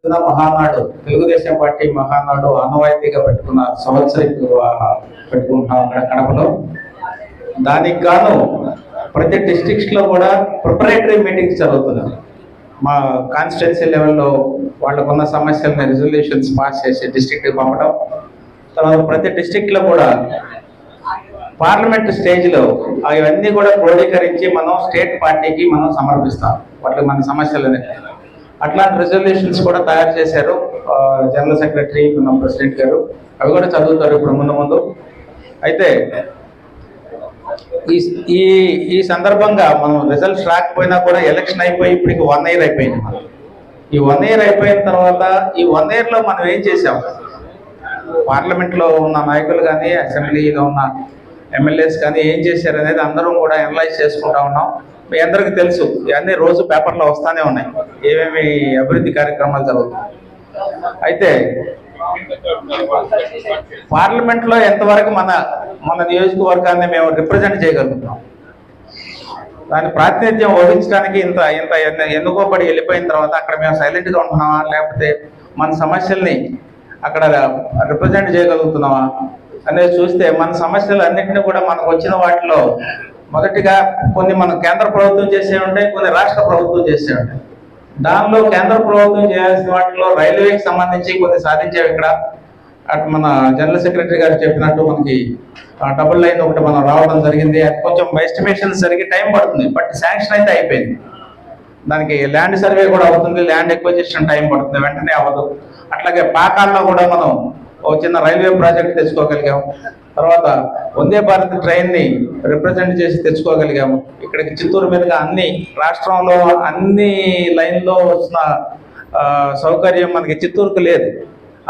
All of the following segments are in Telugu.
మహానాడు తెలుగుదేశం పార్టీ మహానాడు ఆనవాయితీగా పెట్టుకున్న పెట్టుకుంటున్నాం కడపలో. దానికి గాను ప్రతి డిస్ట్రిక్ట్స్ లో కూడా ప్రిపరేటరీ మీటింగ్స్ జరుగుతున్నాయి. మా కాన్స్టిట్యున్సీ లెవెల్లో వాళ్ళకున్న సమస్యలను రెజల్యూషన్స్ పాస్ చేసి డిస్ట్రిక్ట్కి పంపడం, తర్వాత ప్రతి డిస్ట్రిక్ట్లో కూడా పార్లమెంట్ స్టేజ్లో అవన్నీ కూడా క్రోడీకరించి మనం స్టేట్ పార్టీకి మనం సమర్పిస్తాం వాటికి మన సమస్యలని. అట్లాంటి రెజల్యూషన్స్ కూడా తయారు చేశారు జనరల్ సెక్రటరీ మన ప్రెసిడెంట్ గారు. అవి కూడా చదువుతారు ఇప్పుడు ముందు. అయితే ఈ సందర్భంగా మనం రిజల్ట్స్ రాకపోయినా కూడా ఎలక్షన్ అయిపోయి ఇప్పటికి 1 year అయిపోయింది. ఈ 1 year అయిపోయిన తర్వాత ఈ 1 yearలో మనం ఏం చేసాం, పార్లమెంట్లో ఉన్న నాయకులు కానీ అసెంబ్లీలో ఉన్న ఎమ్మెల్యేస్ కానీ ఏం చేశారు అనేది అందరం కూడా అనలైజ్ చేసుకుంటా ఉన్నాం. మీ అందరికీ తెలుసు, ఇవన్నీ రోజు పేపర్లో వస్తూనే ఉన్నాయి ఏమేమి అభివృద్ధి కార్యక్రమాలు జరుగుతాయి. అయితే పార్లమెంట్లో ఎంతవరకు మన నియోజకవర్గాన్ని మేము రిప్రజెంట్ చేయగలుగుతాం, దాని ప్రాతినిధ్యం వహించడానికి ఇంత ఎన్నుకోబడి వెళ్ళిపోయిన తర్వాత అక్కడ మేము సైలెంట్గా ఉంటున్నామా, లేకపోతే మన సమస్యల్ని అక్కడ రిప్రజెంట్ చేయగలుగుతున్నామా అనేది చూస్తే మన సమస్యలు అన్నింటినీ కూడా మనకు వచ్చిన వాటిలో మొదటిగా కొన్ని మన కేంద్ర ప్రభుత్వం చేసే ఉంటాయి, కొన్ని రాష్ట్ర ప్రభుత్వం చేసే ఉంటాయి. దానిలో కేంద్ర ప్రభుత్వం చేయాల్సిన వాటిలో రైల్వేకి సంబంధించి కొన్ని సాధించాం. ఇక్కడ అటు మన జనరల్ సెక్రటరీ గారు చెప్పినట్టు మనకి డబుల్ లైన్ ఒకటి మనం రావడం జరిగింది. అది కొంచెం ఎస్టిమేషన్ జరిగి టైం పడుతుంది, బట్ శాంక్షన్ అయితే అయిపోయింది. దానికి ల్యాండ్ సర్వే కూడా అవుతుంది, ల్యాండ్ ఎక్విజిషన్ టైం పడుతుంది, వెంటనే అవ్వదు. అట్లాగే పాకాల్లో కూడా మనం ఓ చిన్న రైల్వే ప్రాజెక్ట్ తెచ్చుకోగలిగాము. తర్వాత వందే భారత్ ట్రైన్ని రిప్రజెంట్ చేసి తెచ్చుకోగలిగాము. ఇక్కడికి చిత్తూరు మీదుగా అన్ని రాష్ట్రంలో అన్ని లైన్లో వచ్చిన సౌకర్యం మనకి చిత్తూరుకు లేదు.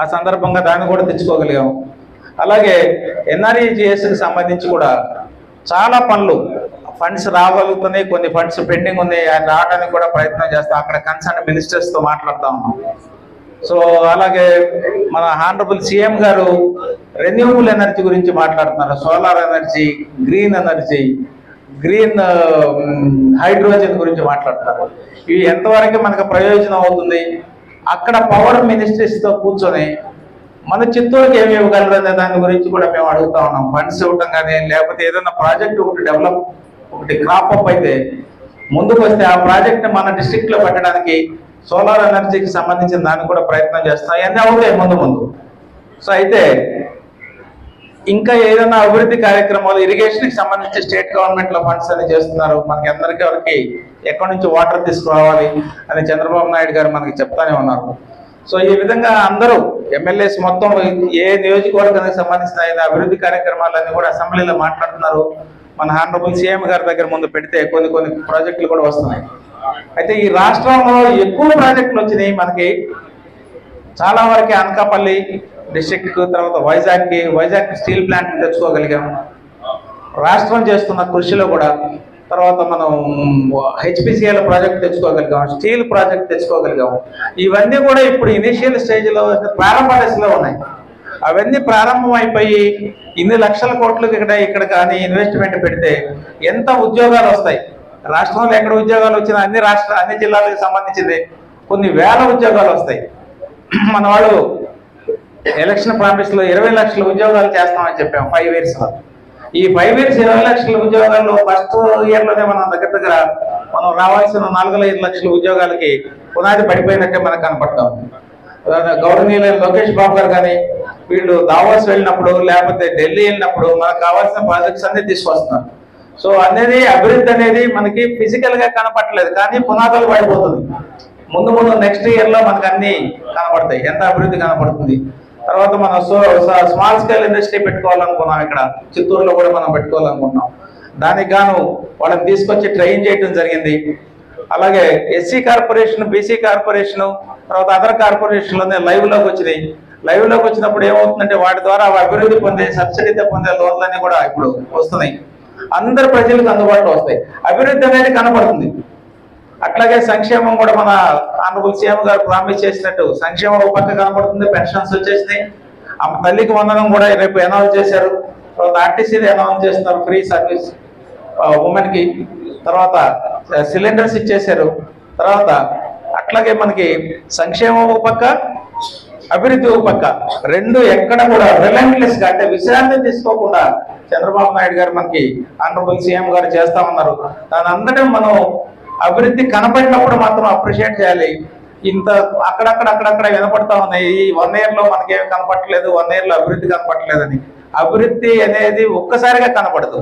ఆ సందర్భంగా దాన్ని కూడా తెచ్చుకోగలిగాము. అలాగే ఎన్ఆర్ఈజిఎస్కి సంబంధించి కూడా చాలా పనులు ఫండ్స్ రాగలుగుతున్నాయి, కొన్ని ఫండ్స్ పెండింగ్ ఉన్నాయి, రావడానికి కూడా ప్రయత్నం చేస్తాం. అక్కడ కన్సర్న్ మినిస్టర్స్తో మాట్లాడుతూ ఉన్నాం. సో అలాగే మన హానరబుల్ సీఎం గారు రెన్యూవబుల్ ఎనర్జీ గురించి మాట్లాడుతున్నారు. Solar energy, green energy, green hydrogen గురించి మాట్లాడుతున్నారు. ఇవి ఎంతవరకు మనకు ప్రయోజనం అవుతుంది, అక్కడ పవర్ మినిస్ట్రీస్తో కూర్చొని మన చిత్తూరుకి ఏమి ఇవ్వగలరు అనే దాని గురించి కూడా మేము అడుగుతా ఉన్నాం. ఫండ్స్ ఇవ్వటం కానీ, లేకపోతే ఏదైనా ప్రాజెక్ట్ ఒకటి క్రాప్ అప్ అయితే ముందుకు వస్తే ఆ ప్రాజెక్ట్ని మన డిస్ట్రిక్ట్లో పెట్టడానికి సోలార్ ఎనర్జీకి సంబంధించిన దానికి కూడా ప్రయత్నం చేస్తాం. ఇవన్నీ అవుతాయి ముందు. సో అయితే ఇంకా ఏదైనా అభివృద్ధి కార్యక్రమాలు, ఇరిగేషన్కి సంబంధించి స్టేట్ గవర్నమెంట్లో ఫండ్స్ అని చేస్తున్నారు. మనకి అందరికీ ఎక్కడి నుంచి వాటర్ తీసుకురావాలి అని చంద్రబాబు నాయుడు గారు మనకి చెప్తానే ఉన్నారు. సో ఈ విధంగా అందరూ ఎమ్మెల్యేస్ మొత్తం ఏ నియోజకవర్గానికి సంబంధించిన అభివృద్ధి కార్యక్రమాలన్నీ కూడా అసెంబ్లీలో మాట్లాడుతున్నారు. మన హానరబుల్ సీఎం గారి దగ్గర ముందు పెడితే కొన్ని ప్రాజెక్టులు కూడా వస్తున్నాయి. అయితే ఈ రాష్ట్రంలో ఎక్కువ ప్రాజెక్టులు వచ్చినాయి మనకి. చాలా వరకు అనకాపల్లి డిస్ట్రిక్ట్కు, తర్వాత వైజాగ్ స్టీల్ ప్లాంట్ తెచ్చుకోగలిగాము. రాష్ట్రం చేస్తున్న కృషిలో కూడా తర్వాత మనం హెచ్పిసిఎల్ ప్రాజెక్ట్ తెచ్చుకోగలిగాం, స్టీల్ ప్రాజెక్ట్ తెచ్చుకోగలిగాము. ఇవన్నీ కూడా ఇప్పుడు ఇనిషియల్ స్టేజ్లో ప్రారంభ దశలో ఉన్నాయి. అవన్నీ ప్రారంభం అయిపోయి ఇన్ని లక్షల కోట్లకు ఇక్కడ కానీ ఇన్వెస్ట్మెంట్ పెడితే ఎంత ఉద్యోగాలు వస్తాయి. రాష్ట్రంలో ఎక్కడ ఉద్యోగాలు వచ్చినా అన్ని జిల్లాలకు సంబంధించింది కొన్ని వేల ఉద్యోగాలు వస్తాయి. మన వాళ్ళు ఎలక్షన్ ప్రామిస్లో 20 లక్షల ఉద్యోగాలు చేస్తామని చెప్పాం 5 yearsలో. ఈ 5 years 20 లక్షల ఉద్యోగాలు ఫస్ట్ ఇయర్లోనే మనం దగ్గర మనం రావాల్సిన 4-5 లక్షల ఉద్యోగాలకి పునాది పడిపోయినట్టే మనకు కనపడతాం. గౌరవనీయులైన లోకేష్ బాబు గారు కానీ వీళ్ళు దావోస్ వెళ్ళినప్పుడు, లేకపోతే ఢిల్లీ వెళ్ళినప్పుడు మనకు కావాల్సిన ప్రాజెక్ట్స్ అన్ని తీసుకొస్తున్నారు. సో అనేది అభివృద్ధి అనేది మనకి ఫిజికల్గా కనపడలేదు, కానీ పునాదులు పడిపోతుంది. ముందు నెక్స్ట్ ఇయర్లో మనకు అన్ని కనపడతాయి, ఎంత అభివృద్ధి కనపడుతుంది. తర్వాత మనం స్మాల్ స్కేల్ ఇండస్ట్రీ పెట్టుకోవాలనుకున్నాం. ఇక్కడ చిత్తూరులో కూడా మనం పెట్టుకోవాలనుకున్నాం. దానికి గాను వాళ్ళని తీసుకొచ్చి ట్రైన్ చేయడం జరిగింది. అలాగే ఎస్సీ కార్పొరేషన్, బీసీ కార్పొరేషన్, తర్వాత అదర్ కార్పొరేషన్లోనే లైవ్లోకి వచ్చినాయి. లైవ్లోకి వచ్చినప్పుడు ఏమవుతుందంటే వాటి ద్వారా అభివృద్ధి పొందే సబ్సిడీతో పొందే లోన్లన్నీ కూడా ఇప్పుడు వస్తున్నాయి. అందరు ప్రజలకు అందుబాటులో వస్తాయి. అభివృద్ధి అనేది కనపడుతుంది. అట్లాగే సంక్షేమం కూడా మన ఆనరబుల్ సీఎం గారు ప్రామిస్ చేసినట్టు సంక్షేమం ఒక పక్క కనపడుతుంది. పెన్షన్స్ వచ్చేసినాయి. తల్లికి వందనం కూడా రేపు అనౌన్స్ చేశారు. తర్వాత ఆర్టీసీని అనౌన్స్ చేస్తున్నారు, ఫ్రీ సర్వీస్ ఉమెన్కి. తర్వాత సిలిండర్స్ ఇచ్చేశారు. తర్వాత అట్లాగే మనకి సంక్షేమం ఒక పక్క, అభివృద్ధి ఒక పక్క, రెండు ఎక్కడ కూడా రిలెంట్లెస్ గా అంటే విశ్రాంతి తీసుకోకుండా చంద్రబాబు నాయుడు గారు మనకి ఆనరబుల్ సీఎం గారు చేస్తా ఉన్నారు. దాని అందరం మనం అభివృద్ధి కనపడినప్పుడు మాత్రం అప్రిషియేట్ చేయాలి. ఇంత అక్కడక్కడ వినపడతా ఉన్నాయి, ఈ 1 year లో మనకేం కనపడలేదు, 1 year లో అభివృద్ధి కనపడలేదని. అభివృద్ధి అనేది ఒక్కసారిగా కనపడదు,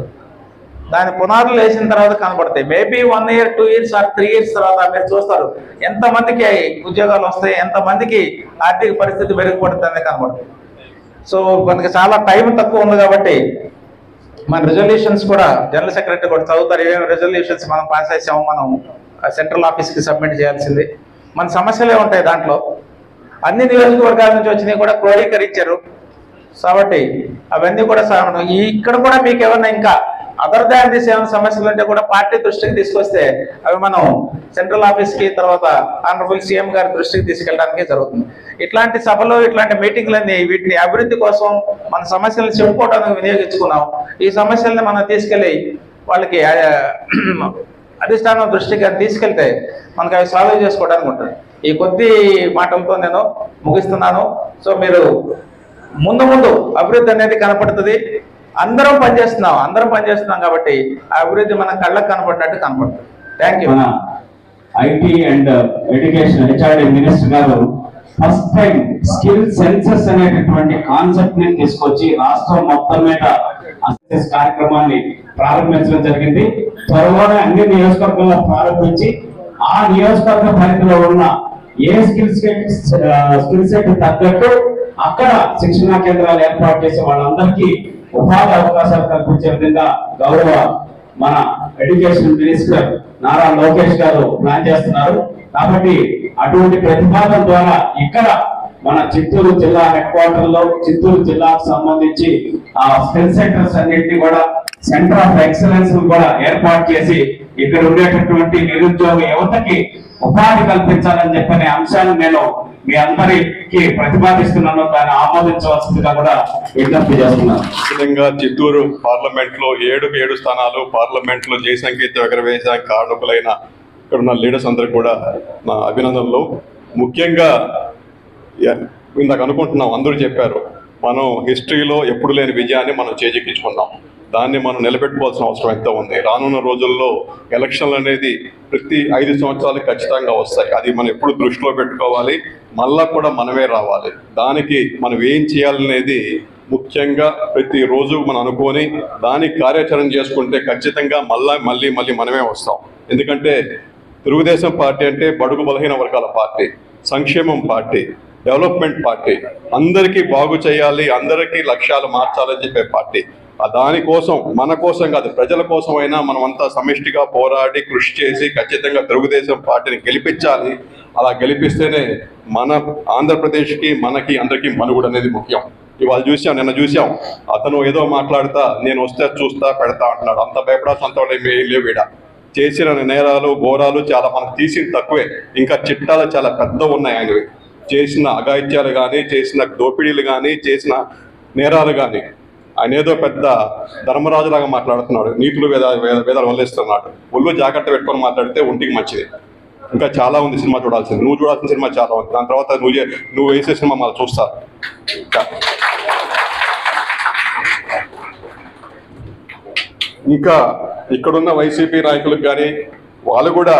దాని పునాదులు వేసిన తర్వాత కనపడతాయి. Maybe 1 year, 2 years or 3 years తర్వాత మీరు చూస్తారు ఎంతమందికి ఉద్యోగాలు వస్తాయి, ఎంతమందికి ఆర్థిక పరిస్థితి మెరుగుపడుతుంది అనేది కనపడుతుంది. సో మనకి చాలా టైం తక్కువ ఉంది కాబట్టి మన రిజల్యూషన్స్ కూడా జనరల్ సెక్రటరీ కూడా చదువుతారు. ఏమేమి రిజల్యూషన్స్ మనం పాస్ చేసాము, మనం సెంట్రల్ ఆఫీస్కి సబ్మిట్ చేయాల్సింది. మన సమస్యలే ఉంటాయి దాంట్లో. అన్ని నియోజకవర్గాల నుంచి వచ్చినవి కూడా క్రోడీకరించారు కాబట్టి అవన్నీ కూడా ఇక్కడ కూడా మీకు ఏమన్నా ఇంకా అదర్ దాన్ దిస్ ఏమైనా సమస్యలు ఉంటే కూడా పార్టీ దృష్టికి తీసుకొస్తే అవి మనం సెంట్రల్ ఆఫీస్కి తర్వాత ఆనరబుల్ సీఎం గారి దృష్టికి తీసుకెళ్ళడానికి జరుగుతుంది. ఇట్లాంటి సభలు, ఇట్లాంటి మీటింగ్లన్నీ వీటిని అభివృద్ధి కోసం మన సమస్యలను చెప్పుకోవడానికి వినియోగించుకున్నాం. ఈ సమస్యల్ని మనం తీసుకెళ్ళి వాళ్ళకి అధిష్టానం దృష్టికి తీసుకెళ్తే మనకు అవి సాల్వ్ చేసుకోవడానికి ఉంటుంది. ఈ కొద్ది మాటలతో నేను ముగిస్తున్నాను. సో మీరు ముందు అభివృద్ధి అనేది కనపడుతుంది. అందరం పనిచేస్తున్నాం కాబట్టి ఆ అభివృద్ధి మన కళ్ళకు కనపడినట్టు కనపడుతుంది. Thank you. IT and education HRD minister గారు ఫస్ట్ టైం స్కిల్ సెన్సస్ అనేటటువంటి కాన్సెప్ట్ ని తీసుకొచ్చి రాష్ట్రం మొత్తం మీద అసెస్ కార్యక్రమాన్ని ప్రారంభించడం జరిగింది. త్వరలోనే అన్ని నియోజకవర్గాల్లో ప్రారంభించి ఆ నియోజకవర్గ పరిధిలో ఉన్న ఏ స్కిల్ సెట్ తగ్గట్టు అక్కడ శిక్షణా కేంద్రాలు ఏర్పాటు చేసి వాళ్ళందరికీ ఉపాధి అవకాశాలు కల్పించే విధంగా గౌరవ మన ఎడ్యుకేషన్ మినిస్టర్ నారా లోకేష్ గారు ప్లాన్ చేస్తున్నారు. కాబట్టి అటువంటి ప్రతిపాదన ద్వారా ఇక్కడ మన చిత్తూరు జిల్లా హెడ్ క్వార్టర్ లో చిత్తూరు జిల్లాకు సంబంధించి ఆ స్కిల్ సెంటర్స్ అన్నింటినీ కూడా సెంటర్ ఆఫ్ ఎక్సలెన్స్ కూడా ఏర్పాటు చేసి ఇక్కడ ఉండేటటువంటి నిరుద్యోగ యువతకి ఉపాధి కల్పించాలని చెప్పనే అంశాన్ని నేను మీ అందరికి ప్రతిపాదిస్తున్నాను. దాన్ని ఆమోదించవలసిందిగా కూడా విజ్ఞప్తి చేస్తున్నాను. ముఖ్యంగా చిత్తూరు పార్లమెంట్ లో 7 స్థానాలు పార్లమెంట్ లో జయ సంకేతం ఎగరవేయడానికి కారణకులైన ఇక్కడ ఉన్న లీడర్స్ అందరికి కూడా నా అభినందనలు. ముఖ్యంగా ఇందాక అనుకుంటున్నాం, అందరూ చెప్పారు, మనం హిస్టరీలో ఎప్పుడు లేని విజయాన్ని మనం చేజిక్కించుకున్నాం. దాన్ని మనం నిలబెట్టుకోవాల్సిన అవసరం ఎంత ఉంది. రానున్న రోజుల్లో ఎలక్షన్లు అనేది ప్రతి 5 సంవత్సరాలకు ఖచ్చితంగా వస్తాయి. అది మనం ఎప్పుడు దృష్టిలో పెట్టుకోవాలి. మళ్ళా కూడా మనమే రావాలి. దానికి మనం ఏం చేయాలనేది ముఖ్యంగా ప్రతిరోజు మనం అనుకొని దానికి కార్యాచరణ చేసుకుంటే ఖచ్చితంగా మళ్ళీ మనమే వస్తాం. ఎందుకంటే తెలుగుదేశం పార్టీ అంటే బడుగు బలహీన వర్గాల పార్టీ, సంక్షేమం పార్టీ, డెవలప్మెంట్ పార్టీ, అందరికీ బాగు చేయాలి, అందరికీ లక్ష్యాలు మార్చాలని చెప్పే పార్టీ. దానికోసం మన కోసం కాదు, ప్రజల కోసమైనా మనమంతా సమిష్టిగా పోరాడి కృషి చేసి ఖచ్చితంగా తెలుగుదేశం పార్టీని గెలిపించాలి. అలా గెలిపిస్తేనే మన ఆంధ్రప్రదేశ్కి మనకి అందరికీ మనుగడ అనేది ముఖ్యం. ఇవాళ నిన్న చూసాం, అతను ఏదో మాట్లాడుతా నేను వస్తే చూస్తా పెడతా అంటున్నాడు. అంత భయపడాల్సినంత ఏం లేవు. ఈడ చేసిన నేరాలు ఘోరాలు చాలా మనకు తీసిన తక్కువే, ఇంకా చిట్టాలు చాలా పెద్ద ఉన్నాయి. ఆయనవి చేసిన అఘాయిత్యాలు కానీ, చేసిన దోపిడీలు కానీ, చేసిన నేరాలు కానీ. ఆయన ఏదో పెద్ద ధర్మరాజులాగా మాట్లాడుతున్నాడు, నీతులు వేదాలు వదిలేస్తున్నాడు. ఒళ్ళు జాగ్రత్త పెట్టుకొని మాట్లాడితే ఒంటికి మంచిది. ఇంకా చాలా ఉంది సినిమా చూడాల్సింది. నువ్వు చూడాల్సిన సినిమా చాలా ఉంది. దాని తర్వాత నువ్వు వేసే సినిమా మళ్ళీ చూస్తా. ఇంకా ఇక్కడున్న వైసీపీ నాయకులకు కానీ వాళ్ళు కూడా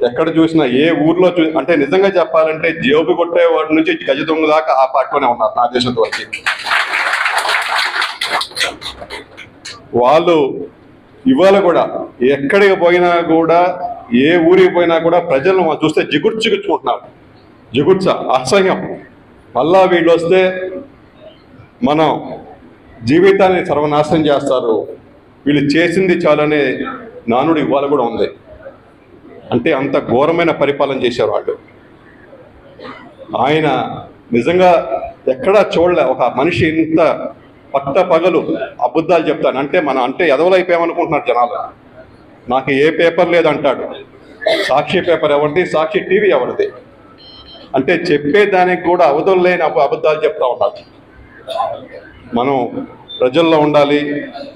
ఎక్కడ చూసినా ఏ ఊర్లో అంటే నిజంగా చెప్పాలంటే జేబు కొట్టే వాడి నుంచి గజ దొంగ దాకా ఆ పార్టీలోనే ఉన్నారు నా దేశంతో వచ్చి. వాళ్ళు ఇవాళ కూడా ఎక్కడికి పోయినా కూడా, ఏ ఊరికి పోయినా కూడా ప్రజలను చూస్తే జిగుర్చుకుంటున్నారు. జిగుర్చ, అసహ్యం. మళ్ళా వీళ్ళు వస్తే మనం జీవితాన్ని సర్వనాశనం చేస్తారు, వీళ్ళు చేసింది చాలనే నానుడు ఇవాళ కూడా ఉంది. అంటే అంత ఘోరమైన పరిపాలన చేశారు వాళ్ళు. ఆయన నిజంగా ఎక్కడా చూడలే ఒక మనిషి ఇంత పట్ట పగలు అబద్ధాలు చెప్తాను అంటే ఎదవలైపోయామనుకుంటున్నారు జనాలు. నాకు ఏ పేపర్ లేదంటాడు. సాక్షి పేపర్ ఎవరిది, సాక్షి టీవీ ఎవరిది? అంటే చెప్పేదానికి కూడా అవధులు లేని అబద్ధాలు చెప్తా ఉన్నారు. మనం ప్రజల్లో ఉండాలి,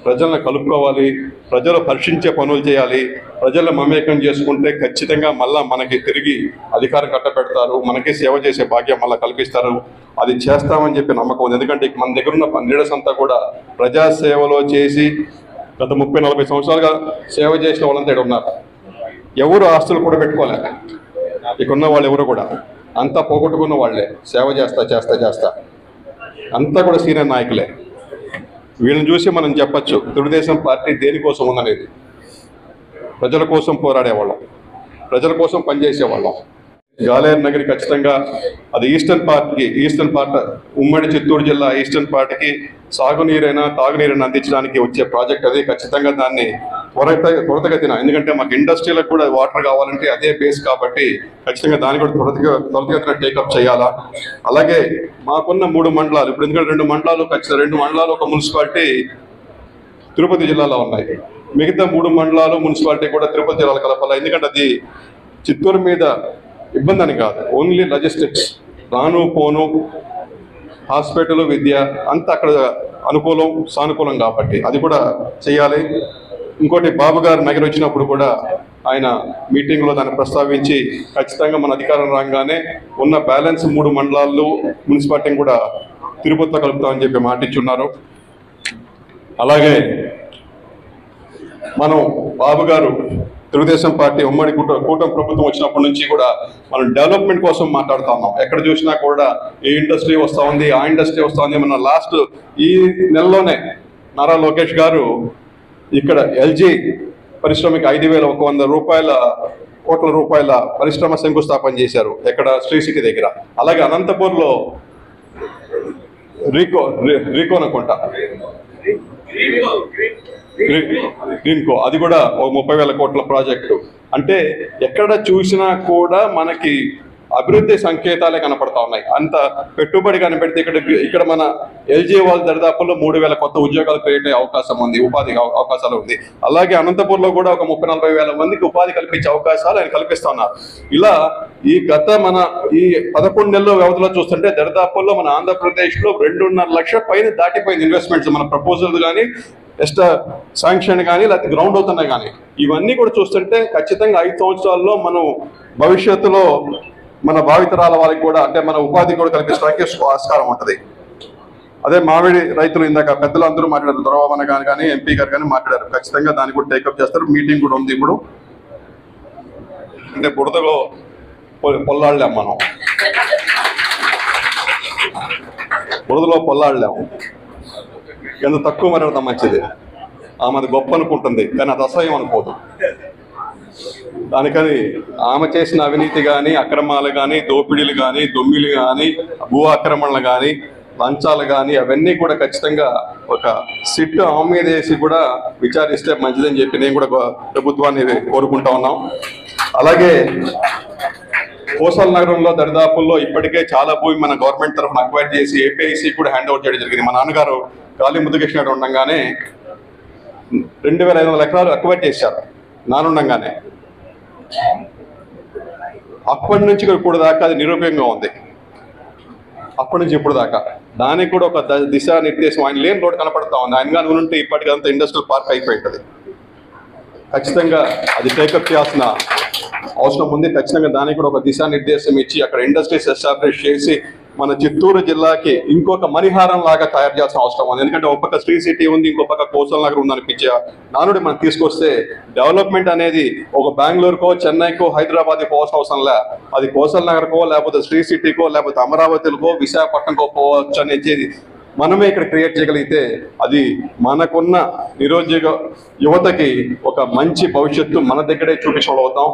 ప్రజలను కలుపుకోవాలి, ప్రజలు హర్షించే పనులు చేయాలి. ప్రజలను మమేకం చేసుకుంటే ఖచ్చితంగా మళ్ళా మనకి తిరిగి అధికారం కట్టబెడతారు, మనకి సేవ చేసే భాగ్యం మళ్ళీ కల్పిస్తారు. అది చేస్తామని చెప్పి నమ్మకం ఉంది. ఎందుకంటే మన దగ్గర ఉన్న లీడర్స్ అంతా కూడా ప్రజాసేవలో చేసి గత 30-40 సంవత్సరాలుగా సేవ చేసిన వాళ్ళంతా ఇక్కడ ఉన్నారు. ఎవరు ఆస్తులు కూడా పెట్టుకోలేక ఇక్కడున్న వాళ్ళు ఎవరు కూడా అంతా పోగొట్టుకున్న వాళ్ళే. సేవ చేస్తా అంతా కూడా సీనియర్ నాయకులే. వీళ్ళని చూసి మనం చెప్పచ్చు తెలుగుదేశం పార్టీ దేనికోసం ఉందనేది. ప్రజల కోసం పోరాడేవాళ్ళం, ప్రజల కోసం పనిచేసేవాళ్ళం. గాలేరు నగరి ఖచ్చితంగా అది ఈస్టర్న్ పార్ట్ ఉమ్మడి చిత్తూరు జిల్లా ఈస్టర్న్ పార్ట్కి సాగునీరైనా తాగునీరైనా అందించడానికి వచ్చే ప్రాజెక్ట్ అది. ఖచ్చితంగా దాన్ని త్వరతగతిన, ఎందుకంటే మాకు ఇండస్ట్రీలకు కూడా వాటర్ కావాలంటే అదే బేస్ కాబట్టి ఖచ్చితంగా దాన్ని కూడా త్వరతగతిన టేకప్ చేయాలా. అలాగే మాకున్న 3 మండలాలు, ఇప్పుడు ఎందుకంటే 2 మండలాలు ఖచ్చితంగా 2 మండలాలు ఒక మున్సిపాలిటీ తిరుపతి జిల్లాలో ఉన్నాయి. మిగతా 3 మండలాలు మున్సిపాలిటీ కూడా తిరుపతి జిల్లాలో కలపాలి. ఎందుకంటే అది చిత్తూరు మీద ఇబ్బంది అని కాదు, ఓన్లీ లాజిస్టిక్స్, రాను పోను హాస్పిటల్ విద్య అంతా అక్కడ అనుకూలం సానుకూలం కాబట్టి అది కూడా చేయాలి. ఇంకోటి బాబు గారు నగర్ వచ్చినప్పుడు కూడా ఆయన మీటింగ్లో దాన్ని ప్రస్తావించి ఖచ్చితంగా మన అధికారం రాగానే ఉన్న బ్యాలెన్స్ 3 మండలాలు మున్సిపాలిటీని కూడా తిరుపతిలో కలుపుతామని చెప్పి మాట ఇచ్చున్నారు. అలాగే మనం బాబు గారు తెలుగుదేశం పార్టీ ఉమ్మడి కూటమి ప్రభుత్వం వచ్చినప్పటి నుంచి కూడా మనం డెవలప్మెంట్ కోసం మాట్లాడుతా ఉన్నాం. ఎక్కడ చూసినా కూడా ఏ ఇండస్ట్రీ వస్తూ ఉంది, ఆ ఇండస్ట్రీ వస్తూ ఉంది. మన లాస్ట్ ఈ నెలలోనే నారా లోకేష్ గారు ఇక్కడ ఎల్జీ పరిశ్రమకి 5,100 కోట్ల రూపాయల పరిశ్రమ శంకుస్థాపన చేశారు. ఎక్కడ శ్రీ సిటీ దగ్గర. అలాగే అనంతపూర్లో రీకో అనుకుంటా గ్రీన్కో, అది కూడా ఒక 30,000 కోట్ల ప్రాజెక్టు. అంటే ఎక్కడ చూసినా కూడా మనకి అభివృద్ధి సంకేతాలే కనపడతా ఉన్నాయి. అంత పెట్టుబడి కనిపెడితే ఇక్కడ మన ఎల్జీ వాళ్ళ దరిదాపుల్లో 3,000 కొత్త ఉద్యోగాలు క్రియేట్ అయ్యే అవకాశం ఉంది, ఉపాధి అవకాశాలు ఉంది. అలాగే అనంతపూర్లో కూడా ఒక 30-40 వేల మందికి ఉపాధి కల్పించే అవకాశాలు ఆయన కల్పిస్తున్నారు. ఇలా ఈ మన 11 నెలల వ్యవధిలో చూస్తుంటే దరిదాపుల్లో మన ఆంధ్రప్రదేశ్లో 2.5 లక్షల పైన దాటిపోయింది ఇన్వెస్ట్మెంట్స్. మన ప్రపోజల్ కానీ ఎక్స్ట్రా శాంక్షన్ కానీ లేకపోతే గ్రౌండ్ అవుతున్నాయి కానీ ఇవన్నీ కూడా చూస్తుంటే ఖచ్చితంగా 5 సంవత్సరాల్లో మనం భవిష్యత్తులో మన భావితరాల వాళ్ళకి కూడా అంటే మన ఉపాధి కూడా కల్పించడానికి ఆస్కారం ఉంటుంది. అదే మామిడి రైతులు ఇందాక పెద్దలు అందరూ మాట్లాడారు, దొరవమన కానీ ఎంపీ గారు కానీ మాట్లాడారు. ఖచ్చితంగా దాన్ని కూడా టేకప్ చేస్తారు. మీటింగ్ కూడా ఉంది ఇప్పుడు. అంటే బురదలో పొల్లాడలేం, మనం బురదలో పొల్లాడలేము. ఎంత తక్కువ మాట్లాడతాం మంచిది. ఆమెది గొప్ప అనుకుంటుంది కానీ అది అసహ్యం అనుకోదు. దానికని ఆమె చేసిన అవినీతి కానీ అక్రమాలు కానీ దోపిడీలు కానీ దొమ్మిలు కానీ భూ ఆక్రమణలు కానీ లంచాలు కానీ అవన్నీ కూడా ఖచ్చితంగా ఒక సిట్ ఆమె మీద వేసి కూడా విచారిస్తే మంచిదని చెప్పి నేను కూడా ప్రభుత్వాన్ని కోరుకుంటా ఉన్నాం. అలాగే కోసల్ నగరంలో దరిదాపుల్లో ఇప్పటికే చాలా భూమి మన గవర్నమెంట్ తరఫున అక్వైర్ చేసి ఏపీఐసి కూడా హ్యాండ్ ఓవర్ చేయడం జరిగింది. మా నాన్నగారు గాలి ముద్దుకృష్ణ ఉండగానే 2,500 ఎకరాలు అక్వైర్ చేశారు నానుండగానే. అప్పటి నుంచి ఇప్పుడు దాకా అది నిరూపంగా ఉంది. అప్పటి నుంచి ఇప్పుడు దాకా దానికి కూడా ఒక దిశా నిర్దేశం ఆయన లేని రోడ్ కనపడతా ఉంది. ఆయన కానీ ఉంటే ఇప్పటికంతా ఇండస్ట్రియల్ పార్క్ అయిపోయి ఉంటుంది. ఖచ్చితంగా అది టేకప్ చేయాల్సిన అవసరం ఉంది. ఖచ్చితంగా దానికి కూడా ఒక దిశానిర్దేశం ఇచ్చి అక్కడ ఇండస్ట్రీస్ ఎస్టాబ్లిష్ చేసి మన చిత్తూరు జిల్లాకి ఇంకొక మణిహారం లాగా తయారు చేయాల్సిన అవసరం ఉంది. ఎందుకంటే ఒక పక్క శ్రీ సిటీ ఉంది, ఇంకో పక్క కోసల్ నగర్ ఉంది అనిపించే నానుడి మనం తీసుకొస్తే డెవలప్మెంట్ అనేది ఒక బెంగళూరుకో చెన్నైకో హైదరాబాద్కి పోవాల్సిన అవసరం లే. అది కోసల్ నగర్కో లేకపోతే శ్రీ సిటీకో లేకపోతే అమరావతికో విశాఖపట్నంకో పోవచ్చు అనేది మనమే ఇక్కడ క్రియేట్ చేయగలిగితే అది మనకున్న నిరుద్యోగ యువతకి ఒక మంచి భవిష్యత్తు మన దగ్గరే చూపించడం అవుతాం.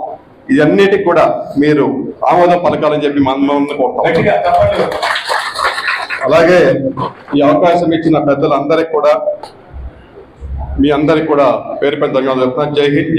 ఇవన్నిటికి కూడా మీరు ఆమోదం పలకాలని చెప్పి మనం కోరుతాం. అలాగే ఈ అవకాశం ఇచ్చిన పెద్దలందరికీ కూడా మీ అందరికి కూడా పేరు పెద్ద ధన్యవాదాలు చెప్తున్నాను. జై హింద్.